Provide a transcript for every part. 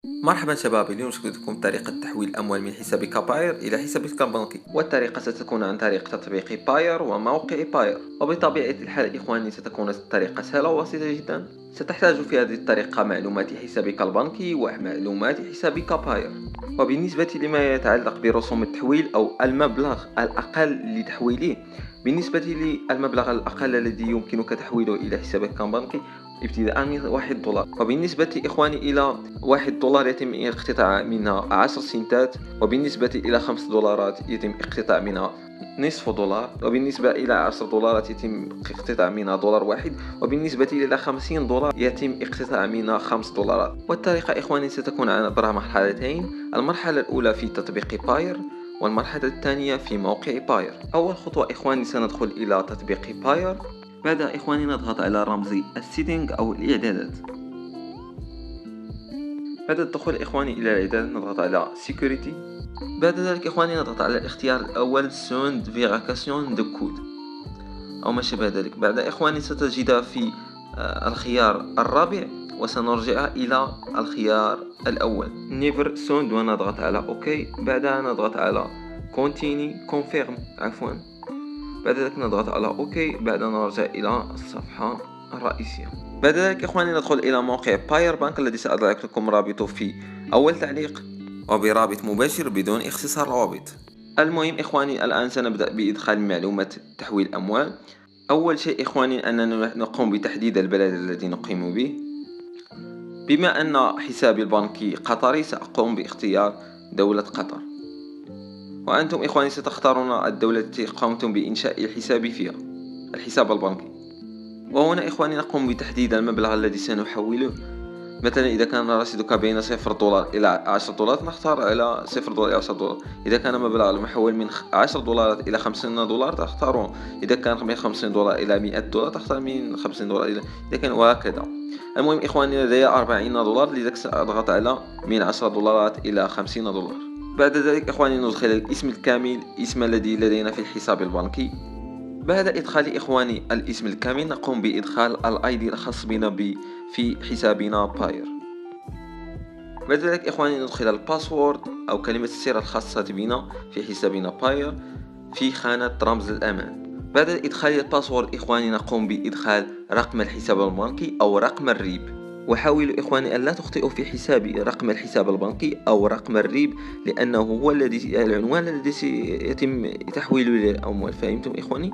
مرحبا شباب، اليوم سأريكم طريقة تحويل الأموال من حسابك باير إلى حسابك البنكي، والطريقة ستكون عن طريق تطبيق باير وموقع باير. وبطبيعة الحال إخواني ستكون الطريقة سهلة وبسيطة جدا. ستحتاج في هذه الطريقة معلومات حسابك البنكي ومعلومات حسابك باير. وبالنسبة لما يتعلق برسوم التحويل أو المبلغ الأقل لتحويله، بالنسبة للمبلغ الأقل الذي يمكنك تحويله إلى حسابك البنكي ابتداء من $1. وبالنسبة إخواني إلى $1 يتم اقتطاع منها 10 سنتات، وبالنسبة إلى $5 يتم اقتطاع منها نصف دولار، وبالنسبة إلى $10 يتم اقتطاع منها $1، وبالنسبة إلى $50 يتم اقتطاع منها $5. والطريقة إخواني ستكون عبر مرحلتين، المرحلة الأولى في تطبيق باير، والمرحلة الثانية في موقع باير. أول خطوة إخواني سندخل إلى تطبيق باير. بعدها إخواني نضغط على رمز السيتنج أو الإعدادات. بعد الدخول إخواني إلى الإعدادات نضغط على سيكوريتي. بعد ذلك إخواني نضغط على الاختيار الأول سوند فيريفيكاسيون دو كود أو ما شابه ذلك. بعد إخواني ستجد في الخيار الرابع، وسنرجع إلى الخيار الأول نيفر سوند، ونضغط على أوكي. بعدها نضغط على كونتيني كونفيرم بعد ذلك نضغط على اوكي. بعدها نرجع الى الصفحة الرئيسية. بعد ذلك اخواني ندخل الى موقع باير بانك الذي سأضع لكم رابطه في اول تعليق، وبرابط مباشر بدون اختصار روابط. المهم اخواني الان سنبدأ بادخال معلومات تحويل الاموال. اول شيء اخواني اننا نقوم بتحديد البلد الذي نقيم به. بما ان حسابي البنكي قطري سأقوم باختيار دولة قطر، وأنتم إخواني ستختارون الدولة التي قمتم بإنشاء الحساب فيها، الحساب البنكي. وهنا إخواني نقوم بتحديد المبلغ الذي سنحوله. مثلا إذا كان رصيدك بين $0 إلى $10 نختار على $0 إلى $10. إذا كان مبلغ المحول من $10 إلى $50 تختارون. إذا كان من $50 إلى $100 تختار من $50 إذا كان، وهكذا. المهم إخواني لدي $40، لذلك سأضغط على من $10 إلى $50. بعد ذلك إخواني ندخل الاسم الكامل، اسم الذي لدينا في الحساب البنكي. بعد إدخال إخواني الاسم الكامل نقوم بإدخال الايدي الخاص بنا في حسابنا باير. بعد ذلك إخواني ندخل الباسورد أو كلمة السر الخاصة بنا في حسابنا باير في خانة رمز الأمان. بعد إدخال الباسورد إخواني نقوم بإدخال رقم الحساب البنكي أو رقم الريب. وحاولوا إخواني أن لا تخطئوا في حساب رقم الحساب البنكي أو رقم الريب، لأنه هو العنوان الذي سيتم تحويله للأموال. فهمتم إخواني؟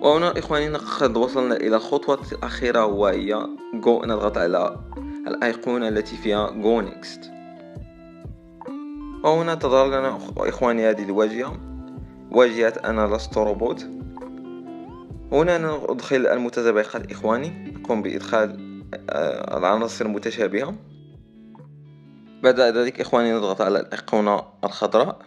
وهنا إخواني قد وصلنا إلى الخطوة الأخيرة، وهي Go. نضغط على الأيقونة التي فيها Go Next. وهنا تظهر لنا إخواني هذه الواجهة، واجهة أنا لست روبوت. هنا ندخل المتسابقات إخواني، نقوم بإدخال العناصر المتشابهة. بعد ذلك إخواني نضغط على الأيقونة الخضراء.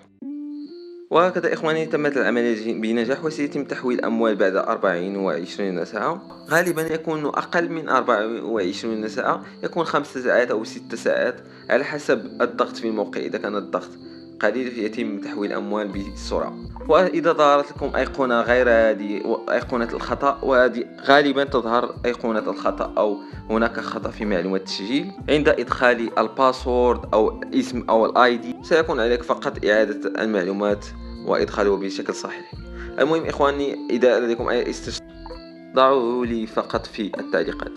وهكذا إخواني تمت العملية بنجاح، وسيتم تحويل الأموال بعد 24 ساعة. غالبا يكون أقل من 24 ساعة، يكون 5 ساعات أو 6 ساعات على حسب الضغط في الموقع. إذا كان الضغط قليل يتم تحويل الأموال بسرعة. وإذا ظهرت لكم أيقونة غير هذه أيقونة الخطأ، وهذه غالبا تظهر أيقونة الخطأ أو هناك خطأ في معلومات التسجيل عند إدخال الباسورد أو الاسم أو الاي دي، سيكون عليك فقط إعادة المعلومات وإدخاله بشكل صحيح. المهم إخواني إذا لديكم أي استفسار ضعوه لي فقط في التعليقات.